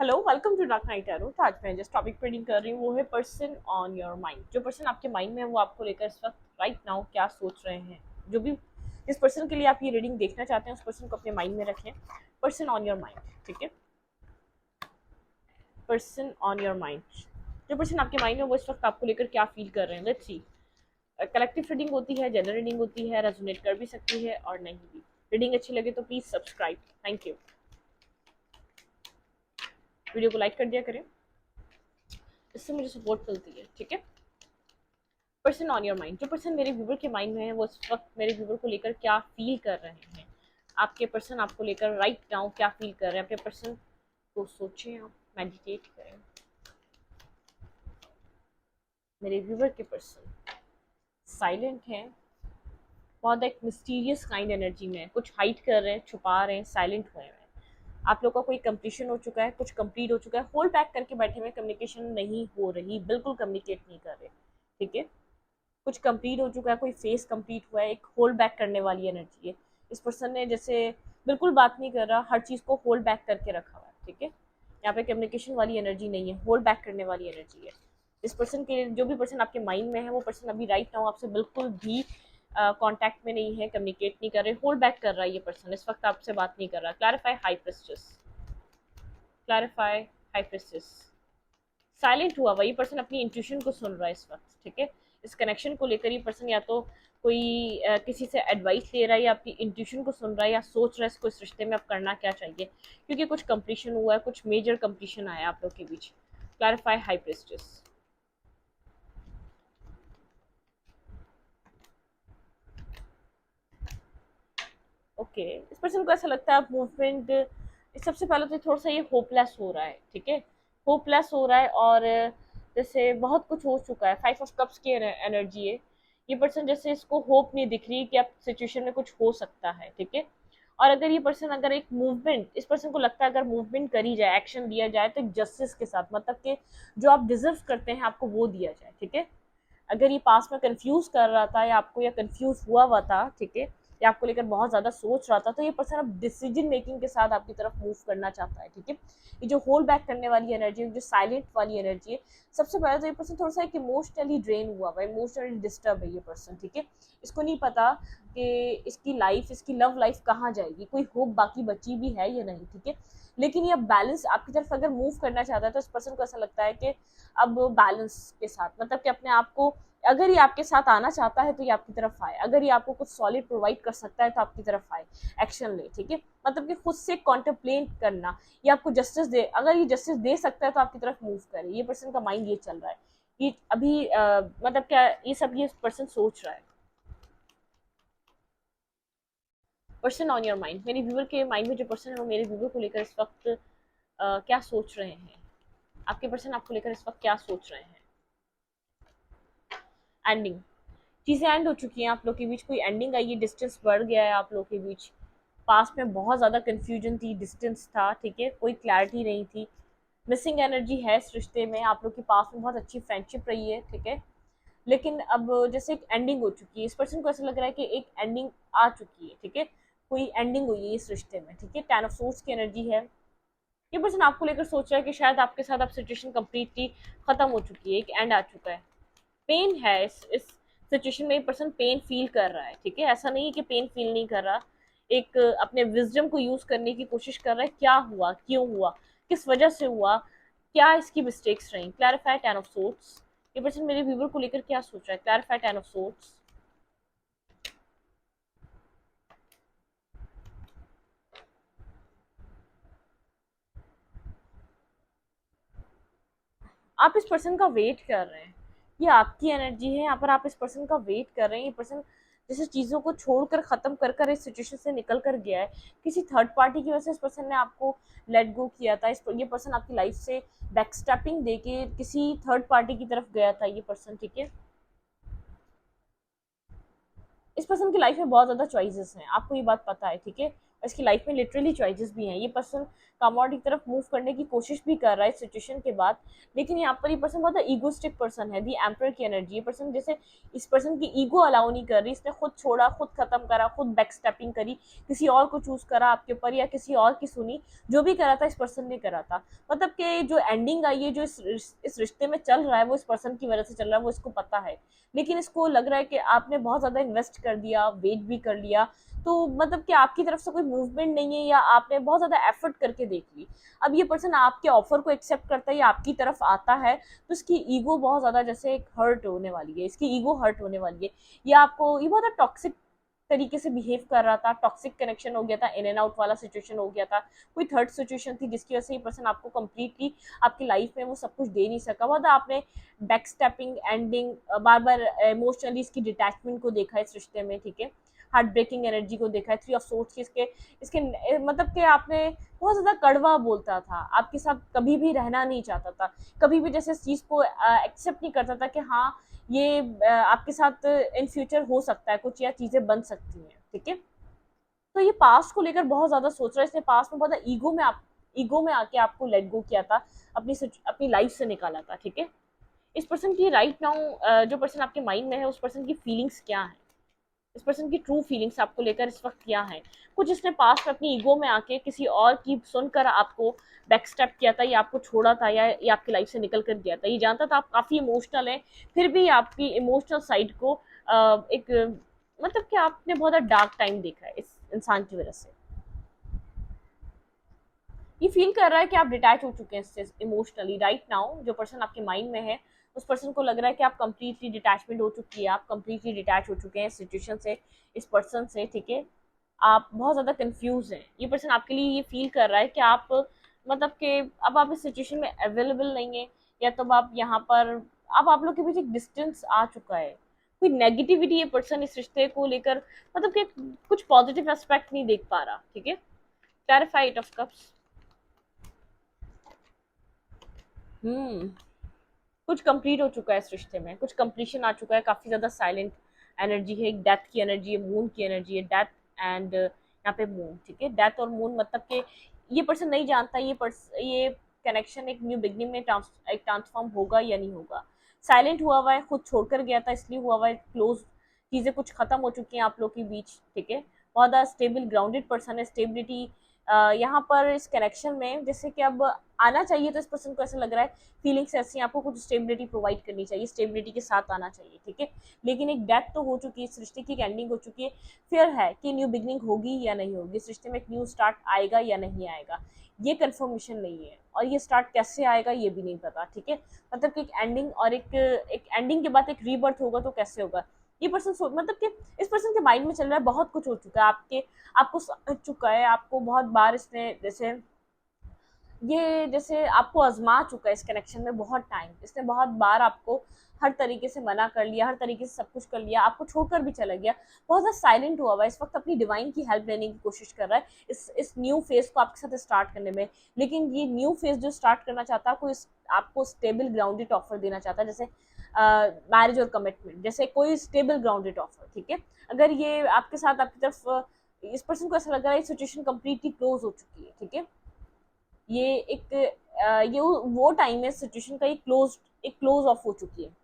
Hello, welcome to dark night arrow. तो आज मैं जिस टॉपिक पर डील कर रही हूँ वो है पर्सन ऑन योर माइंड। जो पर्सन आपके माइंड में है वो आपको लेकर इस वक्त राइट नाउ क्या सोच रहे हैं। जो भी जिस पर्सन के लिए आप ये रीडिंग देखना चाहते हैं उस पर्सन को अपने माइंड में रखें। पर्सन ऑन योर माइंड, ठीक है। पर्सन ऑन योर माइंड, जो पर्सन आपके माइंड में वो इस वक्त आपको लेकर क्या फील कर रहे हैं। Let's see. कलेक्टिव रीडिंग होती है, जनरल रीडिंग होती है, रेजोनेट कर भी सकती है और नहीं भी। रीडिंग अच्छी लगे तो please subscribe. Thank you. Video को लाइक कर दिया करें, इससे मुझे सपोर्ट मिलती है, ठीक है। पर्सन ऑन योर माइंड, जो पर्सन मेरे व्यूवर के माइंड में है वो इस वक्त मेरे व्यूवर को लेकर क्या फील कर रहे हैं। आपके पर्सन आपको लेकर राइट नाउ क्या फील कर रहे हैं। अपने पर्सन को सोचें, आप मेडिटेट करें। मेरे व्यूवर के पर्सन साइलेंट है, बहुत एक मिस्टीरियस काइंड एनर्जी में है। कुछ हाइड कर रहे हैं, छुपा रहे हैं, साइलेंट हुए हैं। आप लोग का कोई कंप्लीशन हो चुका है, कुछ कंप्लीट हो चुका है, होल्ड बैक करके बैठे हुए, कम्युनिकेशन नहीं हो रही, बिल्कुल कम्युनिकेट नहीं कर रहे, ठीक है। कुछ कंप्लीट हो चुका है, कोई फेस कंप्लीट हुआ है, एक होल्ड बैक करने वाली एनर्जी है। इस पर्सन ने जैसे बिल्कुल बात नहीं कर रहा, हर चीज़ को होल्ड बैक करके रखा हुआ है, ठीक है। यहाँ पे कम्युनिकेशन वाली एनर्जी नहीं है, होल्ड बैक करने वाली एनर्जी है। इस पर्सन के जो भी पर्सन आपके माइंड में है वो पर्सन अभी राइट नाउ आपसे बिल्कुल भी कांटेक्ट में नहीं है, कम्युनिकेट नहीं कर रहे, होल्ड बैक कर रहा है। ये पर्सन इस वक्त आपसे बात नहीं कर रहा। Clarify high prestige, clarify high prestige. Silent हुआ, वही पर्सन अपनी इंट्यूशन को सुन रहा है इस वक्त, ठीक है। इस कनेक्शन को लेकर ये पर्सन या तो कोई किसी से एडवाइस ले रहा है या अपनी इंट्यूशन को सुन रहा है या सोच रहा है इसको इस रिश्ते में अब करना क्या चाहिए, क्योंकि कुछ कंप्लीशन हुआ है, कुछ मेजर कंप्लीशन आया आप लोग के बीच। Clarify high prestige. ओके, इस पर्सन को ऐसा लगता है आप मूवमेंट, सबसे पहले तो थोड़ा सा ये होपलेस हो रहा है, ठीक है। होपलेस हो रहा है और जैसे बहुत कुछ हो चुका है। 5 ऑफ कप्स की एनर्जी है। ये पर्सन जैसे इसको होप नहीं दिख रही कि अब सिचुएशन में कुछ हो सकता है, ठीक है। और अगर ये पर्सन अगर एक मूवमेंट, इस पर्सन को लगता है अगर मूवमेंट करी जाए, एक्शन लिया जाए तो जस्टिस के साथ, मतलब कि जो आप डिजर्व करते हैं आपको वो दिया जाए, ठीक है। अगर ये पास में कंफ्यूज कर रहा था या आपको या कंफ्यूज हुआ था, ठीक है, या आपको लेकर बहुत ज़्यादा सोच रहा था, तो ये पर्सन अब डिसीजन मेकिंग के साथ आपकी तरफ मूव करना चाहता है, ठीक है। ये जो होल्ड बैक करने वाली एनर्जी है, जो साइलेंट वाली एनर्जी है, सबसे पहले तो ये पर्सन थोड़ा सा एक इमोशनली ड्रेन हुआ है, इमोशनली डिस्टर्ब है ये पर्सन, ठीक है। इसको नहीं पता कि इसकी लाइफ, इसकी लव लाइफ कहाँ जाएगी, कोई होप बाकी बची भी है या नहीं, ठीक है। लेकिन ये बैलेंस आपकी तरफ अगर मूव करना चाहता है तो इस पर्सन को ऐसा लगता है कि अब बैलेंस के साथ, मतलब कि अपने आप को, अगर ये आपके साथ आना चाहता है तो ये आपकी तरफ आए, अगर ये आपको कुछ सॉलिड प्रोवाइड कर सकता है तो आपकी तरफ आए, एक्शन ले, ठीक है। मतलब कि खुद से कॉन्टेम्पलेट करना, ये आपको जस्टिस दे, अगर ये जस्टिस दे सकता है तो आपकी तरफ मूव करे। ये पर्सन का माइंड ये चल रहा है। ये अभी मतलब क्या ये सब ये पर्सन सोच रहा है। पर्सन ऑन योर माइंड, मेरे व्यूवर के माइंड में जो पर्सन है वो मेरे व्यूवर को लेकर इस वक्त क्या सोच रहे हैं। आपके पर्सन आपको लेकर इस वक्त क्या सोच रहे हैं। एंडिंग, चीज़ें एंड हो चुकी हैं आप लोग के बीच, कोई एंडिंग आई है, डिस्टेंस बढ़ गया है आप लोग के बीच। पास में बहुत ज़्यादा कन्फ्यूजन थी, डिस्टेंस था, ठीक है, कोई क्लैरिटी नहीं थी। मिसिंग एनर्जी है इस रिश्ते में। आप लोग के पास में बहुत अच्छी फ्रेंडशिप रही है, ठीक है। लेकिन अब जैसे एक एंडिंग हो चुकी है, इस पर्सन को ऐसा लग रहा है कि एक एंडिंग आ चुकी है, ठीक है। कोई एंडिंग हुई है इस रिश्ते में, ठीक है। 10 ऑफ सोर्ड्स की एनर्जी है। ये पर्सन आपको लेकर सोच रहा है कि शायद आपके साथ अब सिचुएशन कम्प्लीटली खत्म हो चुकी है, एक एंड आ चुका है। पेन है इस सिचुएशन में, पर्सन पेन फील कर रहा है, ठीक है। ऐसा नहीं है कि पेन फील नहीं कर रहा। एक अपने विजडम को यूज करने की कोशिश कर रहा है, क्या हुआ, क्यों हुआ, किस वजह से हुआ, क्या इसकी मिस्टेक्स रही। क्लैरिफाई 10 ऑफ सोर्ड्स, ये पर्सन मेरे व्यूवर को लेकर क्या सोच रहा है। Clarify 10 of swords. आप इस पर्सन का वेट कर रहे हैं, ये आपकी एनर्जी है। यहाँ पर आप इस पर्सन का वेट कर रहे हैं। ये पर्सन जैसे चीज़ों को छोड़कर ख़त्म कर कर इस सिचुएशन से निकल कर गया है। किसी थर्ड पार्टी की वजह से इस पर्सन ने आपको लेट गो किया था। ये पर्सन आपकी लाइफ से बैकस्टैपिंग दे के किसी थर्ड पार्टी की तरफ गया था ये पर्सन, ठीक है। इस पर्सन की लाइफ में बहुत ज़्यादा चॉइसेस हैं, आपको ये बात पता है, ठीक है। इसकी लाइफ में लिटरली चॉइसेस भी हैं। ये पर्सन कमोडिटी की तरफ मूव करने की कोशिश भी कर रहा है सिचुएशन के बाद, लेकिन यहाँ पर ये पर्सन बहुत ईगोस्टिक पर्सन है, दी एम्परर की एनर्जी। ये पर्सन जैसे इस पर्सन की ईगो अलाउ नहीं कर रही, इसने खुद छोड़ा, खुद खत्म करा, खुद बैक स्टेपिंग करी, किसी और को चूज करा आपके ऊपर या किसी और की सुनी, जो भी करा था इस पर्सन ने करा था। मतलब कि जो एंडिंग आई है, जो इस रिश्ते में चल रहा है, वो इस पर्सन की वजह से चल रहा है, वो इसको पता है। लेकिन इसको लग रहा है कि आपने बहुत ज्यादा इन्वेस्ट कर दिया, वेट भी कर लिया, तो मतलब कि आपकी तरफ से कोई मूवमेंट नहीं है, या आपने बहुत ज्यादा एफर्ट करके देख ली। अब ये पर्सन आपके ऑफर को एक्सेप्ट करता है या आपकी तरफ आता है, तो इसकी ईगो बहुत ज्यादा जैसे हर्ट होने वाली है, इसकी ईगो हर्ट होने वाली है। या आपको ये बहुत टॉक्सिक तरीके से बिहेव कर रहा था, टॉक्सिक कनेक्शन हो गया था, इन एंड आउट वाला सिचुएशन हो गया था, कोई थर्ड सिचुएशन थी जिसकी वजह से ये पर्सन आपको कंप्लीटली आपकी लाइफ में वो सब कुछ दे नहीं सका। बहुत आपने बैक स्टेपिंग, एंडिंग, बार बार इमोशनली इसकी डिटैचमेंट को देखा इस रिश्ते में, ठीक है, हार्ट ब्रेकिंग एनर्जी को देखा है, थ्री ऑफ सोर्ट्स की इसके इसके मतलब कि आपने बहुत ज्यादा कड़वा बोलता था, आपके साथ कभी भी रहना नहीं चाहता था, कभी भी जैसे इस चीज को एक्सेप्ट नहीं करता था कि हाँ ये आपके साथ इन फ्यूचर हो सकता है कुछ, या चीजें बन सकती हैं, ठीक है। तो ये पास्ट को लेकर बहुत ज्यादा सोच रहा है, इसने पास्ट में बहुत ईगो में आके आपको लेट गो किया था, अपनी लाइफ से निकाला था, ठीक है। इस पर्सन की राइट नाउ जो पर्सन आपके माइंड में है, उस पर्सन की फीलिंग्स क्या है, इस पर्सन की ट्रू फीलिंग्स आपको लेकर इस वक्त क्या है। कुछ इसने पास्ट में अपनी ईगो में आके किसी और की सुनकर आपको बैकस्टेप किया था, या आपको छोड़ा था, या ये आपकी लाइफ से निकल कर गया था। ये जानता था आप काफी इमोशनल है, फिर भी आपकी इमोशनल साइड को एक मतलब कि आपने बहुत डार्क टाइम देखा है इस इंसान की वजह से। ये फील कर रहा है कि आप डिटैच हो चुके हैं इससे इमोशनली राइट नाउ। जो पर्सन आपके माइंड में है, उस पर्सन को लग रहा है कि आप कंप्लीटली डिटैचमेंट हो चुकी है, आप कंप्लीटली डिटैच हो चुके हैं सिचुएशन से, इस पर्सन से, ठीक है। आप बहुत ज़्यादा कंफ्यूज हैं। ये पर्सन आपके लिए ये फील कर रहा है कि आप मतलब कि अब आप इस सिचुएशन में अवेलेबल नहीं है, या तो आप यहाँ पर अब आप लोग के बीच एक डिस्टेंस आ चुका है, कोई नेगेटिविटी ये पर्सन इस रिश्ते को लेकर मतलब कि कुछ पॉजिटिव एस्पेक्ट नहीं देख पा रहा, ठीक है। Clarify it of cups. हम्म कुछ कंप्लीट हो चुका है इस रिश्ते में, कुछ कंप्लीशन आ चुका है, काफी ज्यादा साइलेंट एनर्जी है, एक डेथ की एनर्जी है, मून की एनर्जी है, डेथ एंड यहाँ पे मून, ठीक है। डेथ और मून मतलब कि ये पर्सन नहीं जानता ये कनेक्शन एक न्यू बिगनिंग में एक ट्रांसफॉर्म होगा या नहीं होगा। साइलेंट हुआ हुआ है, खुद छोड़कर गया था इसलिए हुआ हुआ है, क्लोज चीजें कुछ खत्म हो चुकी हैं आप लोग के बीच, ठीक है। बहुत ज़्यादा स्टेबल ग्राउंडेड पर्सन है, स्टेबिलिटी यहाँ पर इस कनेक्शन में जैसे कि अब आना चाहिए, तो इस पर्सन को ऐसा लग रहा है फीलिंग्स ऐसी आपको कुछ स्टेबिलिटी प्रोवाइड करनी चाहिए, स्टेबिलिटी के साथ आना चाहिए, ठीक है। लेकिन एक डेथ तो हो चुकी है, इस रिश्ते की एंडिंग हो चुकी है, फिर है कि न्यू बिगनिंग होगी या नहीं होगी, इस रिश्ते में एक न्यू स्टार्ट आएगा या नहीं आएगा, ये कंफर्मेशन नहीं है, और ये स्टार्ट कैसे आएगा ये भी नहीं पता, ठीक है। मतलब कि एक एंडिंग और एक एंडिंग के बाद एक रीबर्थ होगा, तो कैसे होगा ये पर्सन मतलब कि इस पर्सन के माइंड में चल रहा है, बहुत कुछ हो चुका है, आपको समझ चुका है, आपको बहुत बार इसने जैसे आपको आजमा चुका है इस कनेक्शन में बहुत टाइम, इसने बहुत बार आपको हर तरीके से मना कर लिया, हर तरीके से सब कुछ कर लिया, आपको छोड़कर भी चला गया, बहुत ज़्यादा साइलेंट हुआ है, इस वक्त अपनी डिवाइन की हेल्प लेने की कोशिश कर रहा है इस न्यू फेज को आपके साथ स्टार्ट करने में। लेकिन ये न्यू फेज जो स्टार्ट करना चाहता है, आपको स्टेबल ग्राउंडेड ऑफर देना चाहता है, जैसे मैरिज और कमिटमेंट, जैसे कोई स्टेबल ग्राउंडेड ऑफर, ठीक है। अगर ये आपके साथ आपकी तरफ इस पर्सन को ऐसा लग रहा है सिचुएशन कंप्लीटली क्लोज हो चुकी है, ठीक है। ये ये वो टाइम है सिचुएशन का, एक क्लोज ऑफ हो चुकी है।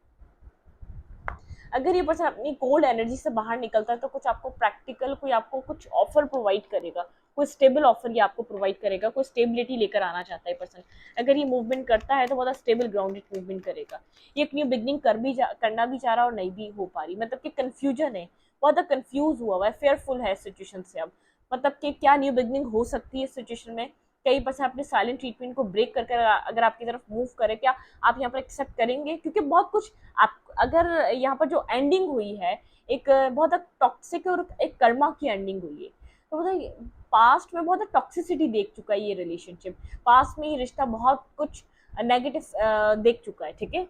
अगर ये पर्सन अपनी कोल्ड एनर्जी से बाहर निकलता है, तो कुछ आपको प्रैक्टिकल, कोई आपको कुछ ऑफर प्रोवाइड करेगा, कोई स्टेबल ऑफर ये आपको प्रोवाइड करेगा, कोई स्टेबिलिटी लेकर आना चाहता है पर्सन। अगर ये मूवमेंट करता है तो बहुत स्टेबल ग्राउंडेड मूवमेंट करेगा। ये एक न्यू बिगनिंग करना भी चाह रहा और नहीं भी हो पा रही, मतलब कि कंफ्यूजन है, बहुत कंफ्यूज हुआ है, फेयरफुल है सिचुएशन से अब, मतलब कि क्या न्यू बिगनिंग हो सकती है इस सिचुएशन में। कई पर्सन अपने साइलेंट ट्रीटमेंट को ब्रेक करके अगर आपकी तरफ मूव करे, क्या आप यहाँ पर एक्सेप्ट करेंगे, क्योंकि बहुत कुछ आप अगर यहाँ पर जो एंडिंग हुई है, एक बहुत टॉक्सिक और एक कर्मा की एंडिंग हुई है, तो मतलब पास्ट में बहुत टॉक्सिसिटी देख चुका है ये रिलेशनशिप, पास्ट में ये रिश्ता बहुत कुछ नेगेटिव देख चुका है, ठीक है।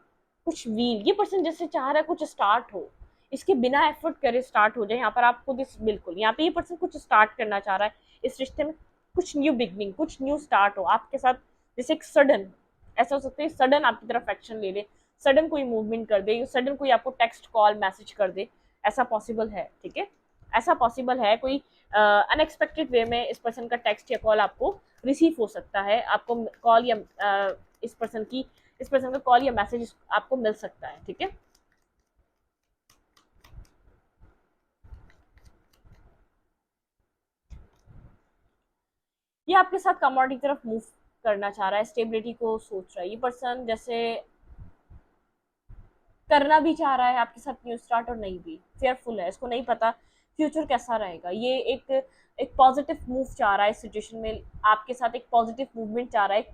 कुछ व्हील ये पर्सन जैसे चाह रहा है कुछ स्टार्ट हो, इसके बिना एफर्ट करे स्टार्ट हो जाए, यहाँ पर आप खुद इस बिल्कुल यहाँ पे ये पर्सन कुछ स्टार्ट करना चाह रहा है इस रिश्ते में, कुछ न्यू बिगनिंग, कुछ न्यू स्टार्ट हो आपके साथ, जैसे एक सडन ऐसा हो सकता है, सडन आपकी तरफ एक्शन ले ले, सडन कोई मूवमेंट कर दे, सडन कोई आपको टेक्स्ट कॉल मैसेज कर दे, ऐसा पॉसिबल है, ठीक है। ऐसा पॉसिबल है, कोई अनएक्सपेक्टेड वे में इस पर्सन का टेक्स्ट या कॉल आपको रिसीव हो सकता है, आपको कॉल या इस पर्सन की इस पर्सन का कॉल या मैसेज आपको मिल सकता है, ठीक है। ये आपके साथ कमोडिटी की तरफ मूव करना चाह रहा है, स्टेबिलिटी को सोच रहा है ये पर्सन, जैसे करना भी चाह रहा है आपके साथ न्यू स्टार्ट और नहीं भी, फेयरफुल है, इसको नहीं पता फ्यूचर कैसा रहेगा। ये एक पॉजिटिव मूव चाह रहा है इस सिचुएशन में, आपके साथ एक पॉजिटिव मूवमेंट चाह रहा है, एक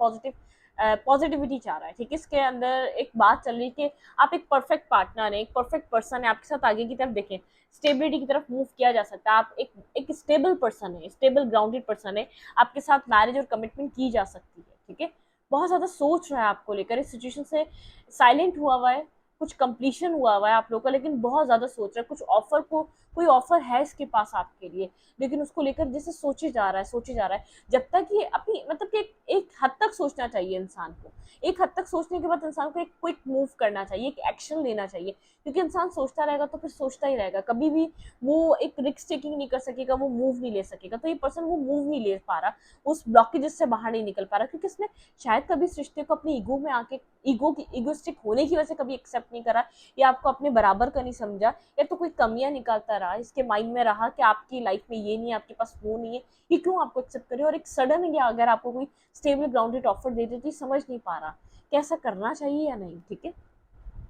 पॉजिटिविटी चाह रहा है, ठीक है। इसके अंदर एक बात चल रही है कि आप एक परफेक्ट पार्टनर है, एक परफेक्ट पर्सन है, आपके साथ आगे की तरफ देखें, स्टेबिलिटी की तरफ मूव किया जा सकता है, आप एक स्टेबल पर्सन है, स्टेबल ग्राउंडेड पर्सन है, आपके साथ मैरिज और कमिटमेंट की जा सकती है, ठीक है। बहुत ज़्यादा सोच रहा है आपको लेकर, इस सिचुएशन से साइलेंट हुआ है, कुछ कंप्लीशन हुआ है आप लोगों का, लेकिन बहुत ज़्यादा सोच रहा है, कोई ऑफर है इसके पास आपके लिए, लेकिन उसको लेकर जैसे सोचे जा रहा है, जब तक ये अपनी मतलब कि एक हद तक सोचना चाहिए इंसान को, एक हद तक सोचने के बाद इंसान को एक क्विक मूव करना चाहिए, एक एक्शन लेना चाहिए, क्योंकि इंसान सोचता रहेगा तो फिर सोचता ही रहेगा, कभी भी वो एक रिस्क टेकिंग नहीं कर सकेगा, वो मूव नहीं ले सकेगा। तो ये पर्सन वो मूव नहीं ले पा रहा, उस ब्लॉकेजेस से बाहर नहीं निकल पा रहा, क्योंकि उसने शायद कभी इस रिश्ते को अपनी ईगो में आके ईगोस्टिक होने की वजह से कभी एक्सेप्ट नहीं करा, या आपको अपने बराबर का नहीं समझा, या तो कोई कमियां निकालता रहा, इसके माइंड में रहा कि आपकी लाइफ में ये नहीं है, आपके पास वो नहीं है, ये क्यों आपको एक्सेप्ट करे, और एक सडन या अगर आपको कोई स्टेबल ग्राउंडेड ऑफर दे दे तो ये समझ नहीं पा रहा कैसा करना चाहिए या नहीं, ठीक है।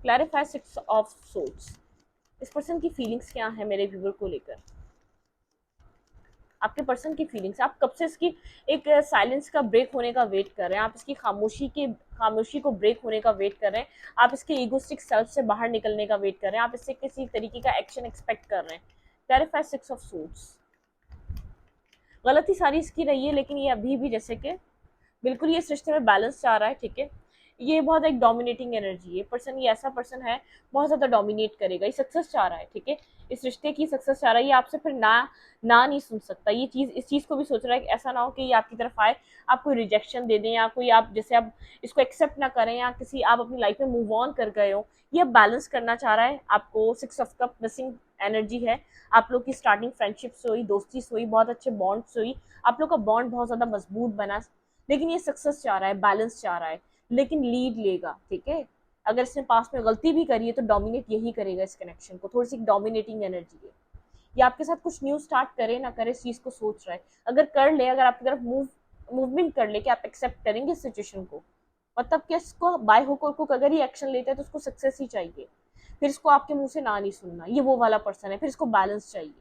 क्लैरिफाई सिक्स ऑफ सोर्ड्स, इस पर्सन की फीलिंग्स क्या है मेरे व्यूअर को लेकर, आपके पर्सन की फीलिंग्स, आप कब से इसकी एक साइलेंस का ब्रेक होने का वेट कर रहे हैं, आप इसकी खामोशी को ब्रेक होने का वेट कर रहे हैं, आप इसके ईगोस्टिक सेल्फ से बाहर निकलने का वेट कर रहे हैं, आप इससे किसी तरीके का एक्शन एक्सपेक्ट कर रहे हैं। क्लैरिफाई सिक्स ऑफ सोर्ड्स, गलती सारी इसकी रही है, लेकिन ये अभी भी जैसे कि बिल्कुल ये इस रिश्ते में बैलेंस चाह रहा है, ठीक है। ये बहुत एक डोमिनेटिंग एनर्जी है पर्सन, ये ऐसा पर्सन है बहुत ज़्यादा डोमिनेट करेगा, ये सक्सेस चाह रहा है, ठीक है, इस रिश्ते की सक्सेस चाह रहा है, ये आपसे फिर ना नहीं सुन सकता, ये चीज़ इस चीज़ को भी सोच रहा है कि ऐसा ना हो कि ये आपकी तरफ आए, आप कोई रिजेक्शन दे दें, या कोई आप जैसे आप इसको एक्सेप्ट ना करें, या किसी आप अपनी लाइफ में मूव ऑन कर गए हो, ये बैलेंस करना चाह रहा है आपको। Six of cup missing energy है, आप लोग की स्टार्टिंग फ्रेंडशिप्स हुई, दोस्ती हुई, बहुत अच्छे बॉन्ड्स हुई, आप लोग का बॉन्ड बहुत ज़्यादा मजबूत बना, लेकिन ये सक्सेस चाह रहा है, बैलेंस चाह रहा है, लेकिन लीड लेगा, ठीक है। अगर इसने पास में गलती भी करी है तो डोमिनेट यही करेगा इस कनेक्शन को, थोड़ी सी डोमिनेटिंग एनर्जी है, ये आपके साथ कुछ न्यू स्टार्ट करे ना करे इस चीज को सोच रहा है, अगर कर ले, अगर आपकी तरफ मूवमेंट कर ले कि आप एक्सेप्ट करेंगे इस सिचुएशन को, मतलब कि इसको बाय हुक और कुक अगर ये एक्शन लेता है तो उसको सक्सेस ही चाहिए, फिर इसको आपके मुंह से ना नहीं सुनना, ये वो वाला पर्सन है, फिर इसको बैलेंस चाहिए,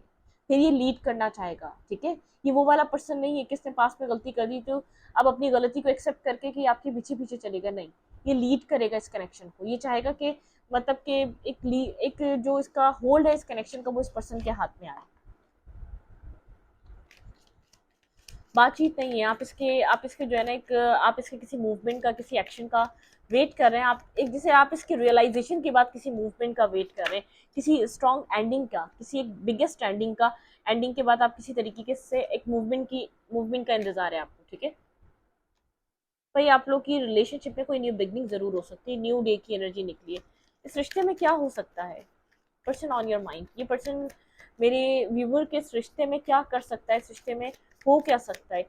फिर ये लीड करना चाहेगा, ठीक है। ये वो वाला पर्सन नहीं है कि इसने पास में गलती कर दी तो अब अपनी गलती को एक्सेप्ट करके कि आपके पीछे पीछे चलेगा, नहीं, ये लीड करेगा इस कनेक्शन को, ये चाहेगा कि मतलब कि एक जो इसका होल्ड है इस कनेक्शन का वो इस पर्सन के हाथ में आए। बातचीत नहीं है, आप इसके जो है ना एक आप इसके किसी मूवमेंट का, किसी एक्शन का वेट कर रहे हैं, आप एक जैसे आप इसके रियलाइजेशन के बाद किसी मूवमेंट का वेट कर रहे हैं, किसी स्ट्रॉन्ग एंडिंग का, किसी एक बिगेस्ट एंडिंग के बाद आप किसी तरीके से एक मूवमेंट का इंतजार है आपको, ठीक है। भाई आप लोग की रिलेशनशिप में कोई न्यू बिगनिंग जरूर हो सकती है, न्यू डे की एनर्जी निकली है, इस रिश्ते में क्या हो सकता है, पर्सन ऑन योर माइंड, ये पर्सन मेरे व्यूवर के इस रिश्ते में क्या कर सकता है, इस रिश्ते में हो क्या सकता है,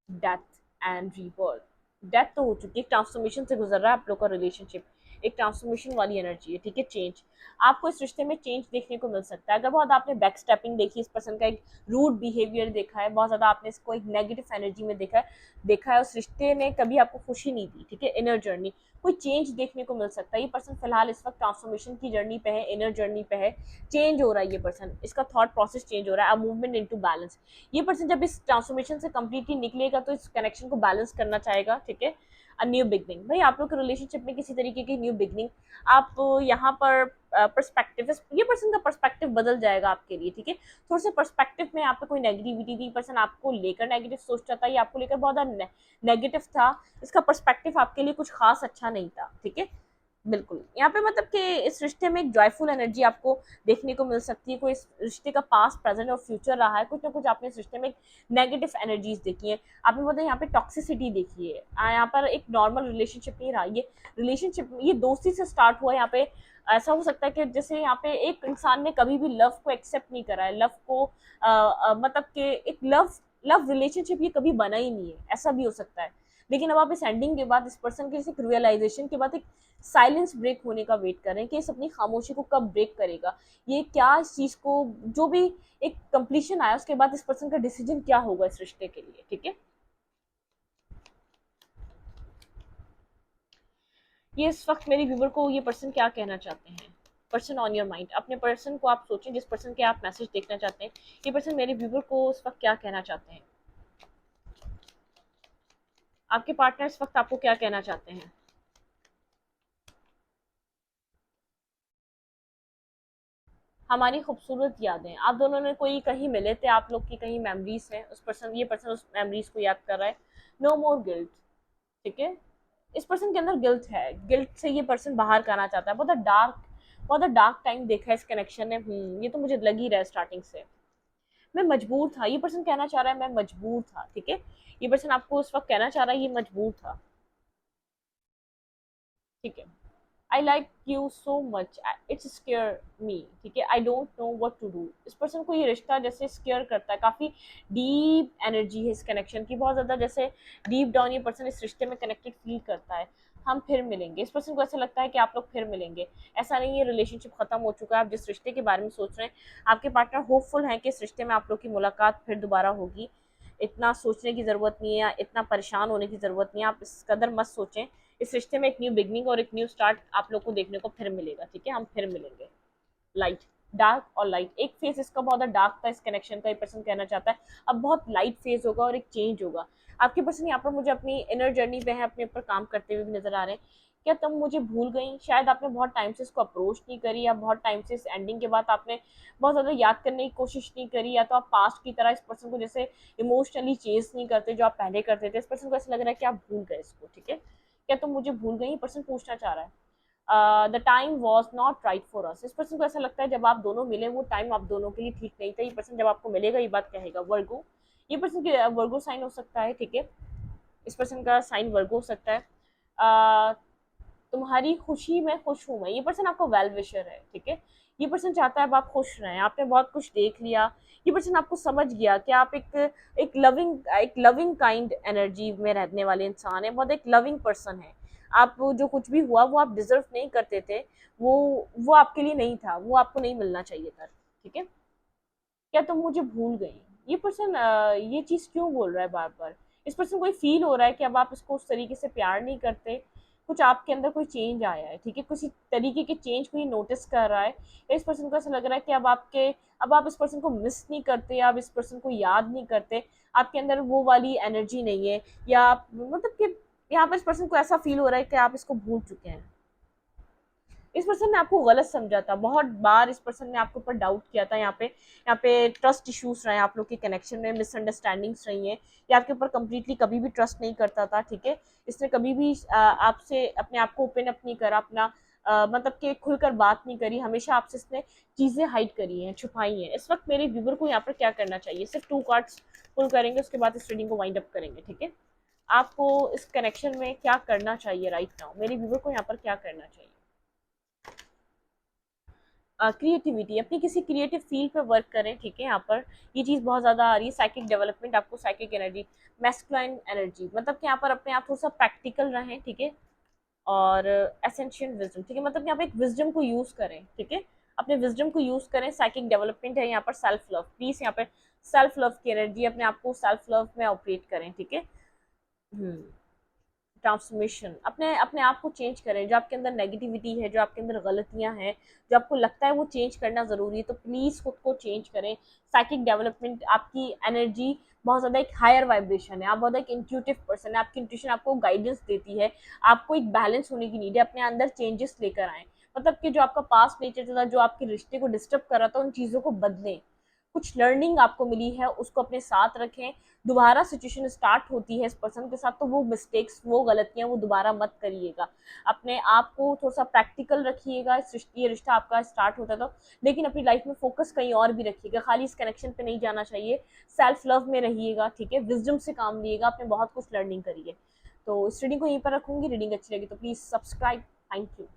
डेथ एंड रीबर्थ, डेथ तो हो चुकी है, ट्रांसफॉर्मेशन से गुजर रहा है आप लोग का रिलेशनशिप, एक ट्रांसफॉर्मेशन वाली एनर्जी है, ठीक है। चेंज, आपको इस रिश्ते में चेंज देखने को मिल सकता है, अगर बहुत आपने बैक स्टेपिंग देखी, इस पर्सन का एक रूड बिहेवियर देखा है, बहुत ज़्यादा आपने इसको एक नेगेटिव एनर्जी में देखा है, उस रिश्ते ने कभी आपको खुशी नहीं दी, ठीक है। इनर जर्नी, कोई चेंज देखने को मिल सकता है, ये पर्सन फिलहाल इस वक्त ट्रांसफॉर्मेशन की जर्नी पे है, इनर जर्नी पे है, चेंज हो रहा है ये पर्सन, इसका थॉट प्रोसेस चेंज हो रहा है, मूवमेंट इनटू बैलेंस, ये पर्सन जब इस ट्रांसफॉर्मेशन से कंप्लीटली निकलेगा तो इस कनेक्शन को बैलेंस करना चाहेगा, ठीक है। अ न्यू बिगनिंग, भाई आप लोग के रिलेशनशिप में किसी तरीके की न्यू बिगनिंग, आप यहाँ पर पर्सपेक्टिव, ये पर्सन का पर्सपेक्टिव बदल जाएगा आपके लिए, ठीक है। थोड़ा सा पर्सपेक्टिव में यहाँ पे कोई नेगेटिविटी थी, पर्सन आपको लेकर नेगेटिव सोचता था, या आपको लेकर बहुत ज़्यादा नेगेटिव था, इसका पर्सपेक्टिव आपके लिए कुछ खास अच्छा नहीं था, ठीक है। बिल्कुल, यहाँ पे मतलब कि इस रिश्ते में एक जॉयफुल एनर्जी आपको देखने को मिल सकती है, कोई इस रिश्ते का पास्ट, प्रेजेंट और फ्यूचर रहा है, कुछ ना कुछ आपने इस रिश्ते में नेगेटिव एनर्जीज देखी है, आपने मतलब यहाँ पे टॉक्सिसिटी देखी है, यहाँ पर एक नॉर्मल रिलेशनशिप नहीं रहा, ये रिलेशनशिप, ये दोस्ती से स्टार्ट हुआ, यहाँ पे ऐसा हो सकता है कि जैसे यहाँ पे एक इंसान ने कभी भी लव को एक्सेप्ट नहीं करा है, लव को मतलब कि एक लव लव रिलेशनशिप ये कभी बना ही नहीं है, ऐसा भी हो सकता है। लेकिन अब आप इस एंडिंग के बाद, इस पर्सन के एक रियलाइजेशन के बाद एक साइलेंस ब्रेक होने का वेट कर रहे हैं कि इस अपनी खामोशी को कब ब्रेक करेगा, ये क्या इस चीज को, जो भी एक कंप्लीशन आया उसके बाद इस पर्सन का डिसीजन क्या होगा इस रिश्ते के लिए, ठीक है। ये इस वक्त मेरे व्यूवर को ये पर्सन क्या कहना चाहते हैं। पर्सन ऑन योर माइंड, अपने पर्सन को आप सोचें जिस पर्सन के आप मैसेज देखना चाहते हैं, ये पर्सन मेरे व्यूवर को इस वक्त क्या कहना चाहते हैं। आपके पार्टनर इस वक्त आपको क्या कहना चाहते हैं। हमारी खूबसूरत यादें, आप दोनों ने कोई कहीं मिले थे, आप लोग की कहीं मेमोरीज हैं, उस पर्सन, ये पर्सन उस मेमोरीज को याद कर रहा है। नो मोर गिल्ट, ठीक है। इस पर्सन के अंदर गिल्ट है, गिल्ट से ये पर्सन बाहर का आना चाहता है। बहुत डार्क टाइम देखा है इस कनेक्शन ने। ये तो मुझे लग ही रहा है स्टार्टिंग से। मैं मजबूर था, ये पर्सन कहना चाह रहा है मैं मजबूर था, ठीक है। ये पर्सन आपको उस वक्त कहना चाह रहा है ये मजबूर था, ठीक है। I like you so much, it's scare me, ठीक है। I don't know what to do, इस पर्सन को ये रिश्ता जैसे स्केयर करता है, काफी डीप एनर्जी है इस कनेक्शन की, बहुत ज्यादा जैसे डीप डाउन ये पर्सन इस रिश्ते में कनेक्टेड फील करता है। हम फिर मिलेंगे, इस पर्सन को ऐसा लगता है कि आप लोग फिर मिलेंगे। ऐसा नहीं है रिलेशनशिप खत्म हो चुका है, आप जिस रिश्ते के बारे में सोच रहे हैं, आपके पार्टनर होपफुल हैं कि इस रिश्ते में आप लोग की मुलाकात फिर दोबारा होगी। इतना सोचने की ज़रूरत नहीं है या इतना परेशान होने की ज़रूरत नहीं है, आप इस कदर मत सोचें। इस रिश्ते में एक न्यू बिगनिंग और एक न्यू स्टार्ट आप लोग को देखने को फिर मिलेगा, ठीक है। हम फिर मिलेंगे। लाइट, डार्क और लाइट, एक फेज इसका बहुत डार्क था इस कनेक्शन का, एक पर्सन कहना चाहता है अब बहुत लाइट फेज होगा और एक चेंज होगा। आपके पर्सन यहाँ पर मुझे अपनी इनर जर्नी पे है, अपने ऊपर काम करते हुए भी नजर आ रहे हैं। क्या तुम मुझे भूल गई, शायद आपने बहुत टाइम से इसको अप्रोच नहीं करी, या बहुत टाइम से इस एंडिंग के बाद आपने बहुत ज़्यादा याद करने की कोशिश नहीं करी, या तो आप पास्ट की तरह इस पर्सन को जैसे इमोशनली चेज नहीं करते जो आप पहले करते थे। इस पर्सन को ऐसा लग रहा है कि आप भूल गए इसको, ठीक है। क्या तुम मुझे भूल गई, पर्सन पूछना चाह रहा है। The time was not right for us, इस पर्सन को ऐसा लगता है जब आप दोनों मिले वो टाइम आप दोनों के लिए ठीक नहीं था। ये पर्सन जब आपको मिलेगा ये बात कहेगा। वर्गो, ये पर्सन की वर्गो साइन हो सकता है, ठीक है। इस पर्सन का साइन वर्गो हो सकता है। uh, तुम्हारी खुशी में खुश हूं मैं, ये पर्सन आपका वेल विशर है, ठीक है। ये पर्सन चाहता है अब आप खुश रहें, आपने बहुत कुछ देख लिया, ये पर्सन आपको समझ गया कि आप एक लविंग काइंड एनर्जी में रहने वाले इंसान है, बहुत एक लविंग पर्सन है। आप जो कुछ भी हुआ वो आप डिजर्व नहीं करते थे, वो आपके लिए नहीं था, वो आपको नहीं मिलना चाहिए था, ठीक है। क्या तुम मुझे भूल गई, ये पर्सन ये चीज क्यों बोल रहा है बार बार। इस पर्सन को फील हो रहा है कि अब आप इसको उस तरीके से प्यार नहीं करते, कुछ आपके अंदर कोई चेंज आया है, ठीक है। किसी तरीके के चेंज को ये नोटिस कर रहा है। इस पर्सन को ऐसा लग रहा है कि अब आप इस पर्सन को मिस नहीं करते, आप इस पर्सन को याद नहीं करते, आपके अंदर वो वाली एनर्जी नहीं है, या आप मतलब कि यहाँ पर इस पर्सन को ऐसा फील हो रहा है कि आप इसको भूल चुके हैं। इस पर्सन ने आपको गलत समझा था, बहुत बार इस पर्सन ने आपके ऊपर डाउट किया था। यहाँ पे ट्रस्ट इश्यूज रहे हैं, आप लोग के कनेक्शन में मिसअंडरस्टैंडिंग्स रही हैं, ये आपके ऊपर कंप्लीटली कभी भी ट्रस्ट नहीं करता था, ठीक है। इसने कभी भी आपसे अपने आप को ओपन अप नहीं करा, अपना मतलब कि खुलकर बात नहीं करी, हमेशा आपसे इसने चीज़ें हाइड करी हैं, छुपाई हैं। इस वक्त मेरे व्यूवर को यहाँ पर क्या करना चाहिए, सिर्फ 2 कार्ड्स पुल करेंगे, उसके बाद इस रीडिंग को वाइंड अप करेंगे, ठीक है। आपको इस कनेक्शन में क्या करना चाहिए राइट नाउ, मेरे व्यूवर को यहाँ पर क्या करना चाहिए। क्रिएटिविटी, अपनी किसी क्रिएटिव फील्ड पे वर्क करें, ठीक है। यहाँ पर ये चीज़ बहुत ज़्यादा आ रही है। साइकिक डेवलपमेंट, आपको साइकिक एनर्जी, मैस्कुलाइन एनर्जी, मतलब कि यहाँ पर अपने आप थोड़ा सा प्रैक्टिकल रहें, ठीक है। और एसेंशियल विजडम, ठीक है, मतलब यहाँ पे एक विजडम को यूज़ करें, ठीक है। अपने विजडम को यूज़ करें। साइकिक डेवलपमेंट है यहाँ पर। सेल्फ लव, प्लीज़ यहाँ पे सेल्फ लव की एनर्जी, अपने आप को सेल्फ लव में ऑपरेट करें, ठीक है। ट्रांसफॉर्मेशन, अपने अपने आप को चेंज करें, जो आपके अंदर नेगेटिविटी है, जो आपके अंदर गलतियां हैं, जो आपको लगता है वो चेंज करना ज़रूरी है, तो प्लीज़ खुद को चेंज करें। साइकिक डेवलपमेंट, आपकी एनर्जी बहुत ज़्यादा एक हायर वाइब्रेशन है, आप बहुत एक इंट्यूटिव पर्सन है, आपकी इंट्यूशन आपको गाइडेंस देती है, आपको एक बैलेंस होने की नीड है, अपने अंदर चेंजेस लेकर आएँ। मतलब कि जो आपका पास्ट नेचर था, जो आपके रिश्ते को डिस्टर्ब कर रहा था, उन चीज़ों को बदलें। कुछ लर्निंग आपको मिली है उसको अपने साथ रखें। दोबारा सिचुएशन स्टार्ट होती है इस पर्सन के साथ, तो वो मिस्टेक्स, वो गलतियां वो दोबारा मत करिएगा। अपने आप को थोड़ा सा प्रैक्टिकल रखिएगा। ये रिश्ता आपका स्टार्ट होता था, लेकिन अपनी लाइफ में फोकस कहीं और भी रखिएगा, खाली इस कनेक्शन पे नहीं जाना चाहिए। सेल्फ लव में रहिएगा, ठीक है। विजडम से काम लिएगा, आपने बहुत कुछ लर्निंग करी है। तो इस रीडिंग को यहीं पर रखूंगी। रीडिंग अच्छी लगी तो प्लीज सब्सक्राइब। Thank you.